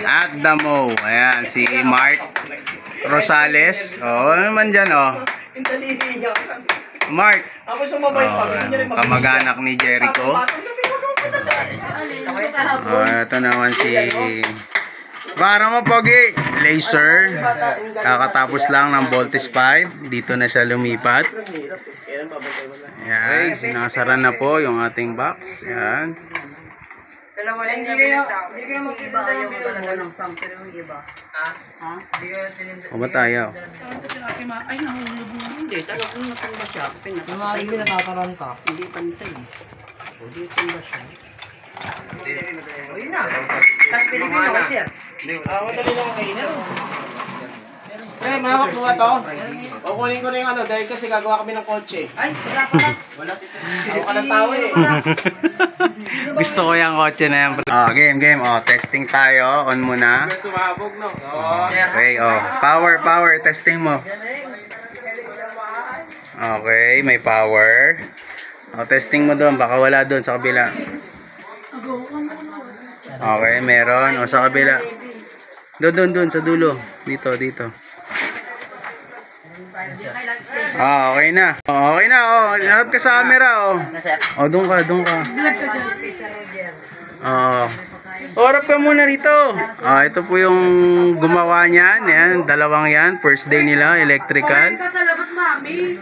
At Damo. Ayan, si Mark Rosales. Oh, ano naman dyan, oh. Mark. Oh, kamag-anak ni Jericho. Ito naman si para mo pogi, Laser. Kakatapos lang ng Voltes 5. Dito na siya lumipat. Ayan, sinasara na po yung ating box. Ayan. Hindi kayo magtitinda yung talaga ng sample yung iba. Ha? O ba tayo? Ay, nahulog mo. Hindi, talagang matanda siya. Pinatapatay yun. Hindi pantay. Hindi pantay siya. O yun na. Tapos pinipin mo, sir. Madali lang kayo isa. Eh, mahawak mo nga to. O kunin ko na yung ano, dahil kasi gagawa kami ng kotse. Ay, wala pa lang. Wala si sir. Ako ka ng tao eh. Gusto ko yung kotse na yan. Oh, game. Oh, testing tayo. On muna. Sumabog, no? Okay, oh. Power. Testing mo. Okay, may power. Oh, testing mo doon. Baka wala doon sa kabila. Okay, meron. O, sa kabila. Doon, sa dulo. Dito. Ah, okay na. Oh, harap ka sa camera, oh. Oh, doon ka. Oh. Harap ka muna rito. Ah, ito po yung gumawa niyan. Yan, dalawang yan. First day nila, electrical. Sa labas, mami.